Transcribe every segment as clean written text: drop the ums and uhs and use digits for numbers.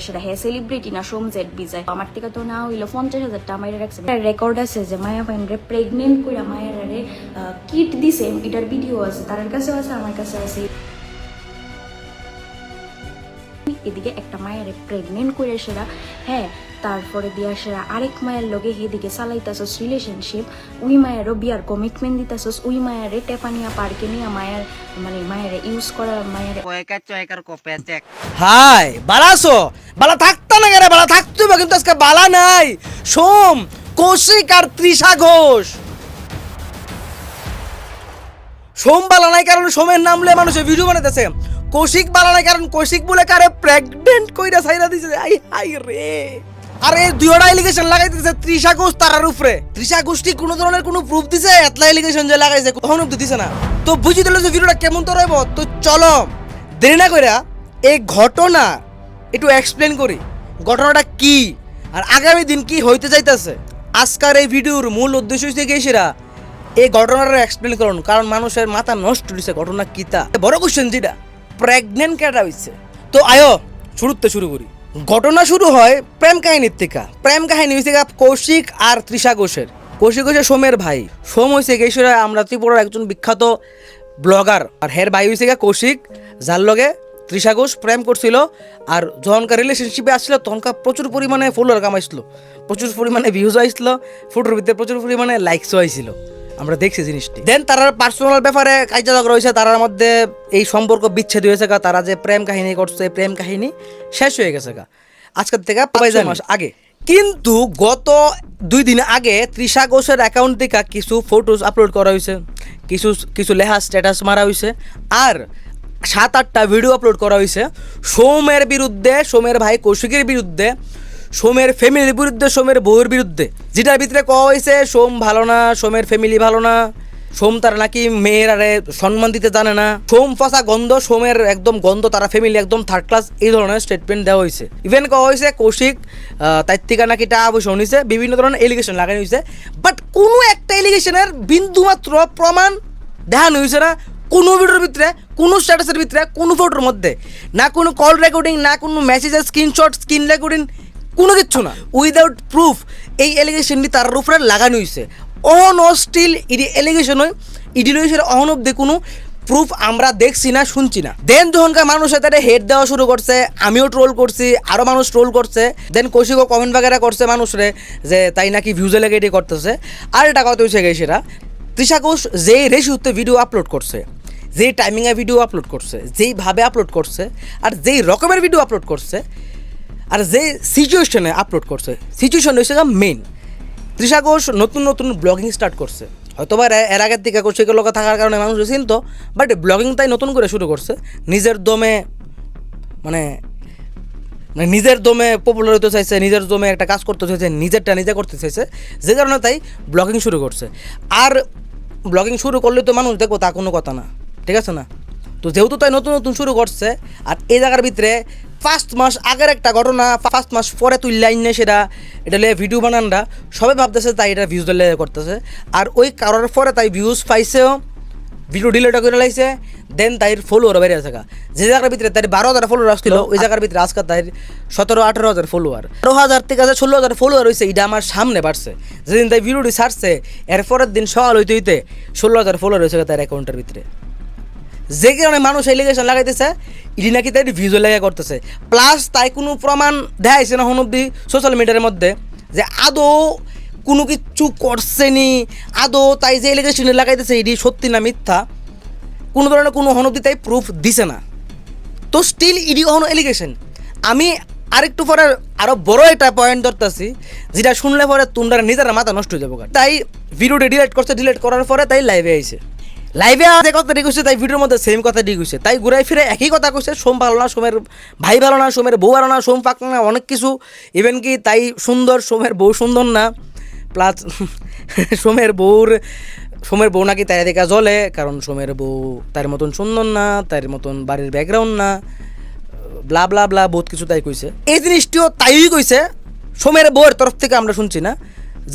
সেটা হ্যাঁ সেলিব্রিটি না সোম জেড বিজয় আমার থেকে তো না হইলো 50,000 টাকা মায়ের রাখছে রেকর্ড আছে যে মায়া পাইনরে প্রেগনেন্ট করে মায়েরারে কিট দিছে এটার ভিডিও আছে তার কাছেও আছে আমার কাছে আছে এদিকে একটা মায়ের প্রেগনেন্ট করে সেরা হ্যাঁ তারপরে দিয়া সেরা আরেক মায়ের লগে এদিকে চালাইতাছস রিলেশনশিপ ওই মায়েরও বিয়ার কমিটমেন্ট দিতাছস ওই মায়ের টেপানিয়া পার্কে নিয়ে মায়ের মানে মায়ের ইউজ করা মায়ের হাই বালাসো বালা থাকতা না গেরে বালা থাকতো কিন্তু আজকে বালা নাই সোম কৌশিক আর তৃষা ঘোষ সোম বালা নাই কারণ সোমের নাম লয়ে মানুষে ভিডিও বানাইতেছে কৌশিক বালা নাই কারণ কৌশিক বলে কারে প্রেগনেন্ট কইরা ছাইরা দিছে আই হাই রে আরে দুইটা এলিগেশন লাগাইতেছে তৃষা ঘোষ তারার উপরে তৃষা ঘোষটি কোনো ধরনের কোনো প্রুফ দিছে এতলা এলিগেশন যে লাগাইছে কখনো দিছে না তো বুঝি দিল যে ভিডিওটা কেমন তো রইব তো চলো দেরি না কইরা এই ঘটনা একটু এক্সপ্লেন করি ঘটনাটা কি আর আগামী দিন কি হইতে যাইতেছে আজকের এই ভিডিওর মূল উদ্দেশ্য হচ্ছে কি সেরা এই ঘটনাটা এক্সপ্লেন করুন কারণ মানুষের মাথা নষ্ট হইছে ঘটনা কিতা বড় কোশ্চেন যেটা প্রেগনেন্ট কেটা হইছে তো আয়ো শুরু করি ঘটনা শুরু হয় প্রেম কাহিনীর থেকে প্রেম কাহিনী হয়েছে কৌশিক আর তৃষা ঘোষের কৌশিক হচ্ছে সোমের ভাই সোম হয়েছে গেছিরা আমরা ত্রিপুরার একজন বিখ্যাত ব্লগার আর হের ভাই হয়েছে কৌশিক যার লগে তৃষা ঘোষ প্রেম করছিল আর যখনকার রিলেশনশিপে আসছিল তখনকার প্রচুর পরিমাণে ফলোয়ার কামাইছিল প্রচুর পরিমাণে ভিউজ আইছিল ফটোর ভিতরে প্রচুর পরিমাণে লাইকসও আইছিল আমরা দেখছি জিনিসটি দেন তারা পার্সোনাল ব্যাপারে কাজা ঝগড়া হয়েছে তার মধ্যে এই সম্পর্ক বিচ্ছেদ হয়েছে গা তারা যে প্রেম কাহিনী করছে প্রেম কাহিনী শেষ হয়ে গেছে গা আজকের থেকে 5 মাস আগে কিন্তু গত 2 দিন আগে তৃষা ঘোষের অ্যাকাউন্ট থেকে কিছু ফটোস আপলোড করা হয়েছে কিছু লেখা স্ট্যাটাস মারা হয়েছে আর 7-8টা ভিডিও আপলোড করা হয়েছে সোমের বিরুদ্ধে সোমের ভাই কৌশিকের বিরুদ্ধে সোমের ফ্যামিলির বিরুদ্ধে সোমের বউয়ের বিরুদ্ধে যেটার ভিতরে কওয়া হয়েছে সোম ভালো না সোমের ফ্যামিলি ভালো না সোম তারা নাকি মেয়েরারে সম্মান দিতে জানে না সোম ফসা গন্ধ সোমের একদম গন্ধ তারা ফ্যামিলি একদম থার্ড ক্লাস এই ধরনের স্টেটমেন্ট দেওয়া হয়েছে ইভেন কওয়া হয়েছে কৌশিক তার থেকে নাকি টাকা পয়সা নিছে বিভিন্ন ধরনের এলিগেশন লাগানো হয়েছে বাট কোনো একটা এলিগেশনের বিন্দুমাত্র প্রমাণ দেখানো হয়েছে না কোনো ভিডিওর ভিতরে কোনো স্ট্যাটাসের ভিতরে কোনো ফটোর মধ্যে না কোনো কল রেকর্ডিং না কোনো মেসেজের স্ক্রিনশট স্ক্রিন রেকর্ডিং কোনো কিচ্ছু না উইদাউট প্রুফ এই এলিগেশনটি তার উপরে লাগানো হয়েছে অন স্টিল ইডি এলিগেশন হয় ইডিলিগেশনের অন অব্দি কোনো প্রুফ আমরা দেখছি না শুনছি না দেন যখনকার মানুষ তারা হেড দেওয়া শুরু করছে আমিও ট্রোল করছি আরও মানুষ ট্রোল করছে দেন কৌশিকও কমেন্ট বাগেরা করছে মানুষরে যে তাই নাকি ভিউজে লেগে এটি করতেছে আর এটা কথা হয়েছে গেছে সেটা তৃষা ঘোষ যেই রেশিওতে ভিডিও আপলোড করছে যেই টাইমিংয়ে ভিডিও আপলোড করছে যেইভাবে আপলোড করছে আর যেই রকমের ভিডিও আপলোড করছে আর যে সিচুয়েশনে আপলোড করছে সিচুয়েশন হয়েছে মেইন তৃষা ঘোষ নতুন ব্লগিং স্টার্ট করছে হয়তো বা এর আগের থেকে কৌশিকের লোক থাকার কারণে মানুষ চিনতো বাট ব্লগিং তাই নতুন করে শুরু করছে নিজের দমে মানে নিজের দমে পপুলার হতে চাইছে নিজের দমে একটা কাজ করতে চাইছে নিজেরটা নিজে করতে চাইছে যে কারণে তাই ব্লগিং শুরু করছে আর ব্লগিং শুরু করলে তো মানুষ দেখবো তা কোনো কথা না ঠিক আছে না তো যেহেতু তাই নতুন শুরু করছে আর এই জায়গার ভিতরে 5 মাস আগের একটা ঘটনা 5 মাস পরে তুই লাইন নেই সেটা এটা লিয়ে ভিডিও বানানরা সবাই ভাবতেছে তাই এটা ভিউজ লেগে করতেছে আর ওই কারোর পরে তাই ভিউজ পাইছেও ভিডিও ডিলেট করে লাইছে দেন তাই ফলোয়ার বেড়ে আছে যে জায়গার ভিতরে তাই 12,000 ফলোয়ার আসছিল ওই জায়গার ভিতরে আজকে তাই 17-18,000 ফলোয়ার 12,000 থেকে 16,000 ফলোয়ার হয়েছে এটা আমার সামনে বাড়ছে যেদিন তাই ভিডিওটি ছাড়ছে এর পরের দিন সকাল হইতে 16,000 ফলোয়ার হয়েছে তার অ্যাকাউন্টের ভিতরে যে কারণে মানুষ এলিগেশন লাগাইতেছে ইডি নাকি তাই ভিজুয়াল লাগা করতেছে প্লাস তাই কোনো প্রমাণ দেখাইছে না অব্দি সোশ্যাল মিডিয়ার মধ্যে যে আদৌ কোনো কিছু করছেনি আদৌ তাই যে এলিগেশন লাগাইতেছে ইডি সত্যি না মিথ্যা কোনো ধরনের কোনো অব্দি তাই প্রুফ দিছে না তো স্টিল ইডি অহনো এলিগেশন আমি আরেকটু পরে আরও বড় একটা পয়েন্ট ধরতেছি যেটা শুনলে পরে তোমরা নিজেরা মাথা নষ্ট হয়ে যাবো তাই ভিডিওটি ডিলিট করছে ডিলিট করার পরে তাই লাইভে আইছে লাইভে যে কথাটি কইছে তাই ভিডিওর মধ্যে সেম কথাটি কইছে তাই ঘুরাই ফিরে একই কথা কইছে সোম ভালো না সোমের ভাই ভালো না সোমের বউ ভালো না সোম পাক না অনেক কিছু ইভেন কি তাই সুন্দর সোমের বউ সুন্দর না প্লাস সোমের বউ নাকি তাই দেখা জ্বলে কারণ সোমের বউ তার মতন সুন্দর না তার মতন বাড়ির ব্যাকগ্রাউন্ড না ব্লা ব্লা ব্লা বহুত কিছু তাই কইছে এই জিনিসটিও তাই কইছে সোমের বউয়ের তরফ থেকে আমরা শুনছি না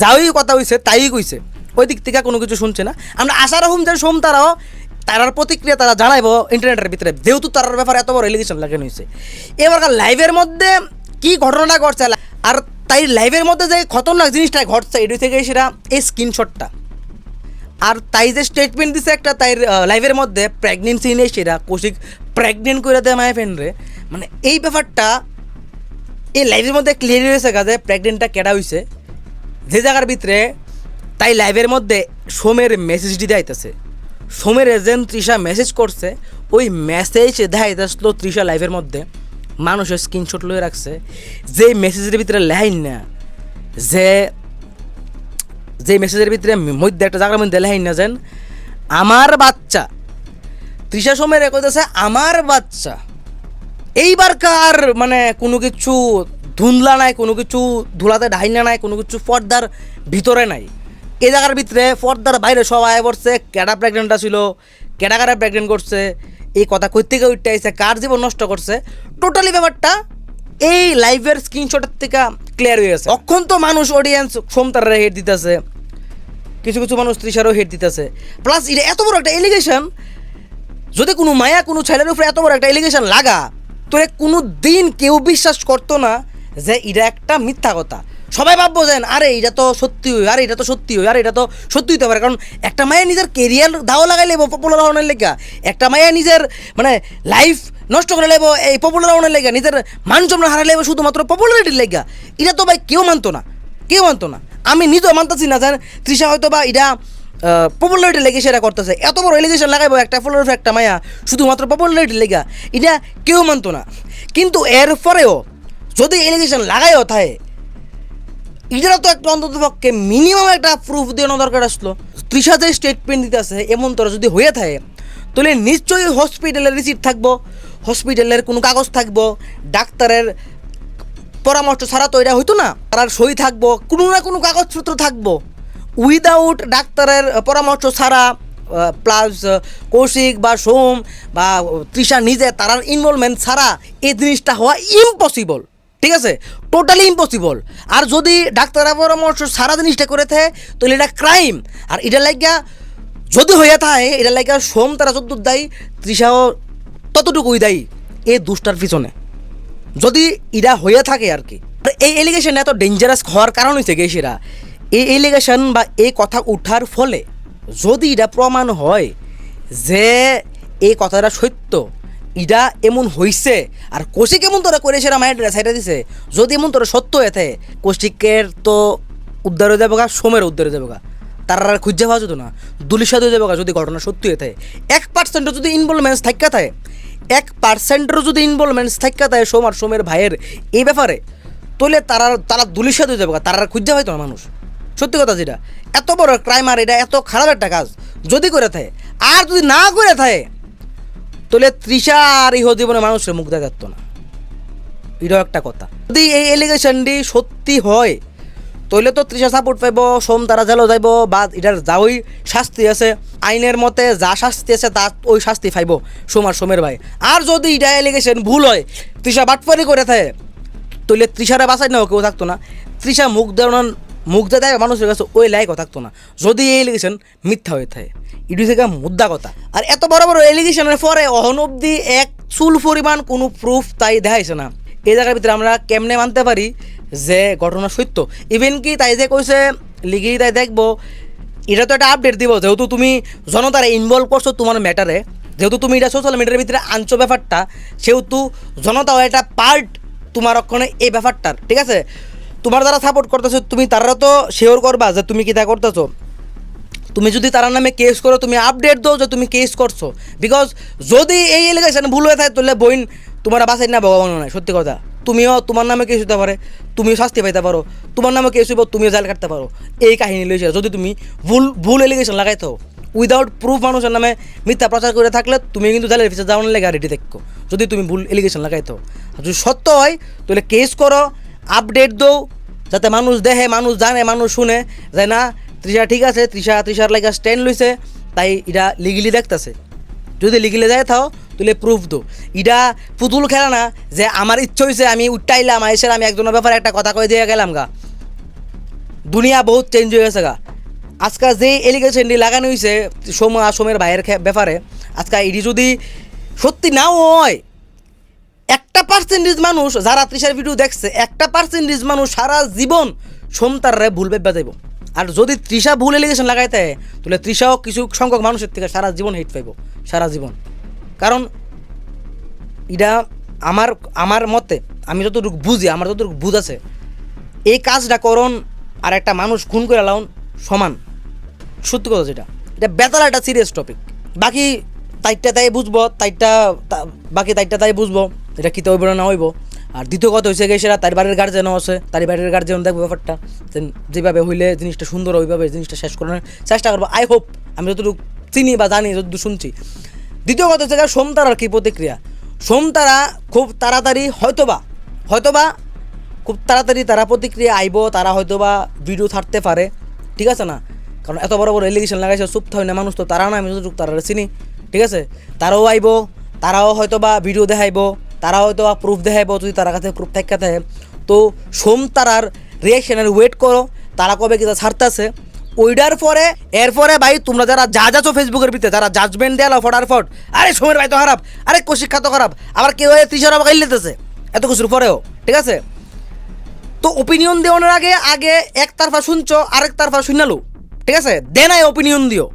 যাওই কথা হইছে তাই কইছে ওই দিক থেকে কোনো কিছু শুনছে না আমরা আশা রাখুম যে সোম তারার প্রতিক্রিয়া তারা জানাইব ইন্টারনেটের ভিতরে যেহেতু তার ব্যাপারে এত বড় এলিগেশন লাগানো হয়েছে এবার লাইভের মধ্যে কি ঘটনাটা ঘটছে আর তাই লাইভের মধ্যে যে খতরনাক জিনিসটা ঘটছে এটা থেকে সেটা এই স্ক্রিনশটটা আর তাই যে স্টেটমেন্ট দিছে একটা তাই লাইভের মধ্যে প্রেগনেন্সি নিয়ে সেটা কৌশিক প্রেগনেন্ট করে দেয় মায়া ফ্রেন্ডরে মানে এই ব্যাপারটা এই লাইভের মধ্যে ক্লিয়ার হয়েছে কাজে প্রেগনেন্টটা কেডা হয়েছে যে জায়গার ভিতরে তাই লাইভের মধ্যে সোমের মেসেজ দিতে আইতেছে সোমের এজেন্ট তৃষা মেসেজ করছে ওই মেসেজ দেখাইতে আসলো তৃষা লাইভের মধ্যে মানুষের স্ক্রিনশট লয়ে রাখছে যে মেসেজের ভিতরে লেহাইন না যে মেসেজের ভিতরে মধ্যে একটা জায়গার মধ্যে লেহাইন না যেন আমার বাচ্চা তৃষা সোমের কইতেছে আমার বাচ্চা এইবারকার মানে কোনো কিছু ধুন্দলা নাই কোনো কিছু ধুলাতে ঢাইনা নাই কোনো কিছু পর্দার ভিতরে নাই এই জায়গার ভিতরে পর্দার বাইরে সবাই পড়ছে কেডা প্রেগনেন্টটা ছিল কেডা কারা প্রেগনেন্ট করছে এই কথা কই থেকে উঠতে আইছে কার জীবন নষ্ট করছে টোটালি ব্যাপারটা এই লাইভের স্ক্রিনশটের থেকে ক্লিয়ার হয়ে গেছে অক্ষণ তো মানুষ অডিয়েন্স সোমতারে হেড দিতেছে কিছু কিছু মানুষ তৃষারও হেড দিতেছে প্লাস এটা এত বড় একটা এলিগেশন যদি কোনো মায়া কোনো ছেলের উপরে এত বড় একটা এলিগেশন লাগা তো কোনো দিন কেউ বিশ্বাস করতো না যে এটা একটা মিথ্যা কথা সবাই ভাববো যেন আরে এটা তো সত্যি হই আরে এটা তো সত্যি হই আরে এটা তো সত্যি হইতে পারে কারণ একটা মায়া নিজের কেরিয়ার দাও লাগাই লেবো পপুলার হওয়ার লেগা একটা মায়া নিজের মানে লাইফ নষ্ট করে লেবো এই পপুলার হওয়ার লেগা নিজের মান সম্মান হারা লেবো শুধুমাত্র পপুলারিটির লেগা এটা তো ভাই কেউ মানতো না আমি নিজেও মানতেছি না জান তৃষা হয়তো বা এটা পপুলারিটি লেগে সেটা করতেছে এত বড় এলিগেশন লাগাইবো একটা ফলোয়ার একটা মায়া শুধুমাত্র পপুলারিটি লেগা এটা কেউ মানতো না কিন্তু এরপরেও যদি এলিগেশন লাগাইও থাকে এটারও তো একটা অন্তত পক্ষে মিনিমাম একটা প্রুফ দেওয়ানো দরকার আসলো তৃষা যে স্টেটমেন্ট দিতে আছে এমন তোরা যদি হয়ে থাকে তাহলে নিশ্চয়ই হসপিটালের রিসিপ্ট থাকবো হসপিটালের কোনো কাগজ থাকবো ডাক্তারের পরামর্শ ছাড়া তো এটা হইতো না তার সই থাকবো কোনো না কোনো কাগজপত্র থাকবো উইদাউট ডাক্তারের পরামর্শ ছাড়া প্লাস কৌশিক বা সোম বা তৃষা নিজে তার ইনভলভমেন্ট ছাড়া এই জিনিসটা হওয়া ইম্পসিবল ঠিক আছে টোটালি ইম্পসিবল আর যদি ডাক্তারের পরামর্শ ছাড়া জিনিসটা করে থাকে তাহলে এটা ক্রাইম আর এটা লাগিয়া যদি হইয়া থাকে এটা লাগিয়া সোম তারা যদ্দূর দায়ী তৃষাও ততটুকুই দায়ী এই দুষ্টার পিছনে যদি এটা হইয়া থাকে আর কি এই এলিগেশন এত ডেঞ্জারাস হওয়ার কারণ হয়েছে গেছিরা এই এলিগেশন বা এই কথা উঠার ফলে যদি এটা প্রমাণ হয় যে এই কথাটা সত্য এটা এমন হইছে আর কৌশিক এমন তোরা করে সেরা মায়ের সাইডে দিছে যদি এমন তোরা সত্য হয়ে থাকে কৌশিকের তো উদ্ধার হয়ে যাবে গা সোমের উদ্ধার হয়ে যাবে গা তার আর খুঁজে পাওয়া যেত না দুলিশাদ হয়ে যাবে গা যদি ঘটনা সত্যি হয়ে থাকে 1% যদি ইনভলভমেন্টস থাকা থাকে 1%-এরও যদি ইনভলভমেন্টস থাকা থাকে সোম আর সোমের ভাইয়ের এই ব্যাপারে তাহলে তারা দুলিশাদ হয়ে যাবে গা তারা আর খুঁজে পাইতো না মানুষ সত্যি কথা যেটা এত বড় ক্রাইম আর এটা এত খারাপ একটা কাজ যদি করে থাকে আর যদি না করে থাকে তাহলে তৃষা আর ইহ জীবনে মানুষের মুখ দেখা যেত না এটাও একটা কথা যদি এই এলিগেশনটি সত্যি হয় তাহলে তো তৃষা সাপোর্ট পাইব সোম তারা জেলও যাইব বা এটার যাওই শাস্তি আছে আইনের মতে যা শাস্তি আছে তা ওই শাস্তি পাইব সোম আর সোমের ভাই আর যদি এটা এলিগেশন ভুল হয় তৃষা বাটপারি করে থাকে তাহলে তৃষারা বাঁচাই নাও কেউ থাকতো না তৃষা মুখ দেয় মানুষের কাছে ওই লাইকও থাকতো না যদি এই এলিগেশন মিথ্যা হয়ে থাকে এটি থেকে মুদ্রা কথা আর এত বড় বড় এলিগেশনের পরে অহন অব্দি এক চুল পরিমাণ কোনো প্রুফ তাই দেখাইছে না এই জায়গার ভিতরে আমরা কেমনে মানতে পারি যে ঘটনা সত্য ইভেন কি তাই যে কইছে লিগেই তাই দেখবো এটা তো একটা আপডেট দিব যেহেতু তুমি জনতারে ইনভলভ করছো তোমার ম্যাটারে যেহেতু তুমি এটা সোশ্যাল মিডিয়ার ভিতরে আনছো ব্যাপারটা সেহেতু জনতাও একটা পার্ট তোমার ওখানে এই ব্যাপারটার ঠিক আছে তোমার যারা সাপোর্ট করতেছো তুমি তারা তো শেয়ার করবা যে তুমি কী তা করতেছো তুমি যদি তার নামে কেস করো তুমি আপডেট দাও যে তুমি কেস করছো বিকজ যদি এই এলিগেশন ভুল হয়ে থাকে তাহলে বইন তোমার বাসায় না ভগবান নয় সত্যি কথা তুমিও তোমার নামে কেস হতে পারে তুমিও শাস্তি পাইতে পারো তোমার নামে কেস হইব তুমিও জাল কাটতে পারো এই কাহিনী লইছে যদি তুমি ভুল এলিগেশন লাগাইতো উইদাউট প্রুফ মানুষের নামে মিথ্যা প্রচার করে থাকলে তুমি কিন্তু জালের ভিতরে যাওয়ার লেগে রেডি দেখো যদি তুমি ভুল এলিগেশন লাগাইতো যদি সত্য হয় তাহলে কেস করো আপডেট দাও যাতে মানুষ দেখে মানুষ জানে মানুষ শুনে যে না তৃষা ঠিক আছে তৃষার লাগে স্ট্যান্ড লইছে তাই এটা লিগেলি দেখতেছে যদি লিগেলি যায় থাও তাহলে প্রুফ দো এটা পুতুল খেলা না যে আমার ইচ্ছে হয়েছে আমি উঠটাইলাম এসে আমি একজনের ব্যাপারে একটা কথা কয়ে দিয়ে গেলাম গা দুনিয়া বহুত চেঞ্জ হয়ে গেছে গা আজকাল যে এলিগেশনটি লাগানো হয়েছে সোমের ভাইয়ের ব্যাপারে আজকাল এটি যদি সত্যি নাও হয় 1% পার্সেন্টেজ মানুষ যারা তৃষার ভিডিও দেখছে, একটা পার্সেন্টেজ মানুষ সারা জীবন সোমতারে ভুল ভেবে যাইব। আর যদি তৃষা ভুল এলিগেশন লাগাইতে তাহলে তৃষাও কিছু সংখ্যক মানুষের থেকে সারা জীবন হেট পাইব, সারা জীবন। কারণ এটা আমার মতে, আমি যতটুকু বুঝি, আমার যতটুকু বুঝ আছে, এই কাজটা করণ আর একটা মানুষ খুন করে লাউন সমান। সত্যি কথা যেটা, এটা বেতার একটা সিরিয়াস টপিক। বাকি তাইটা তাই বুঝবো, বাকি তাইটা তাই বুঝবো এটা কী হইব না হইব। আর দ্বিতীয় কথা হয়েছে গিয়ে সেটা তার বাড়ির গার্জেনও আছে, তার বাড়ির গার্জেন দেখবো ব্যাপারটা, যেভাবে হইলে জিনিসটা সুন্দর ওইভাবে জিনিসটা শেষ করানোর চেষ্টা করবো। আই হোপ, আমি যতটুকু চিনি বা জানি, যতটুকু শুনছি। দ্বিতীয় কথা হচ্ছে সোমতারার কী প্রতিক্রিয়া। সোমতারা খুব তাড়াতাড়ি হয়তোবা খুব তাড়াতাড়ি তারা প্রতিক্রিয়া আইব, তারা হয়তোবা ভিডিও ছাড়তে পারে, ঠিক আছে না? কারণ এত বড় বড় এলিগেশন লাগাইছে, চুপ হয় না মানুষ, তো তারা না, আমি যতটুকু তারা চিনি, ঠিক আছে? তারাও আইব, তারাও হয়তোবা ভিডিও দেখাইব, তারা হয়তো প্রুফ দেখাইব, যদি তার কাছে প্রুফ থাকে থাকে। তো সোমতারার রিয়াকশনের ওয়েট করো, তারা কবে কি ছাড়তেছে ওইটার পরে। এরপরে ভাই তোমরা যারা যাচ্ছ ফেসবুকের ভিতরে, যারা জাজমেন্ট দেয়ালো ফটাফট, আরে সোমের ভাই তো খারাপ, আরে কৌশিক খাতো খারাপ, আবার কেউ তৃষারা গাইল দিতেছে এত কিছুর পরেও, ঠিক আছে? তো ওপিনিয়ন দেওয়ানোর আগে একতরফা শুনছো, আরেক তরফা শুনালো, ঠিক আছে? দেনাই ওপিনিয়ন দিও,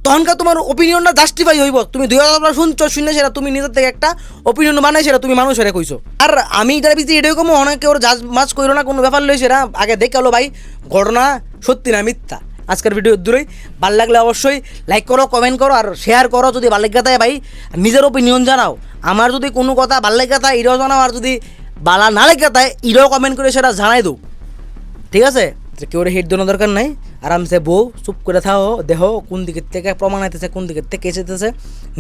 তখনকার তোমার ওপিনিয়নটা জাস্টিফাই হইব। তুমি দুই তরফা শুনছো, শুনে সেটা তুমি নিজের থেকে একটা ওপিনিয়ন বানাই, সেটা তুমি মানুষের কইছো। আর আমি এটার ভিতরে এটাই কমো, অনেকে ওর জাজ মাছ করো না, কোনো ব্যাপার লইছে না, আগে দেখালো ভাই ঘটনা সত্যি না মিথ্যা। আজকের ভিডিও দূরেই ভালো লাগলে অবশ্যই লাইক করো, কমেন্ট করো আর শেয়ার করো। যদি ভালো লাগে তাই ভাই নিজের ওপিনিয়ন জানাও। আমার যদি কোনো কথা ভালো লাগে তাই এটাও জানাও, আর যদি বালা না লেগে তাই এটাও কমেন্ট করে সেটা জানাই দো, ঠিক আছে? কেউ হেড দেওয়ার দরকার নাই, আরামসে বউ চুপ করে থাও, দেহ কোন দিকের থেকে প্রমাণ আইতেছে, কোন দিকের থেকে এসেতেছে,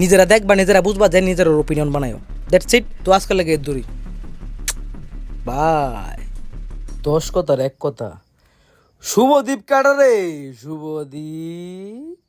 নিজেরা দেখবা, নিজেরা বুঝবা, যে নিজের ওপিনিয়ন বানায়ও। That's it. তো আজকাল লাগে দূরি বাই। 10 কথার এক কথা, শুভদীপ কাটারে, শুভদীপ।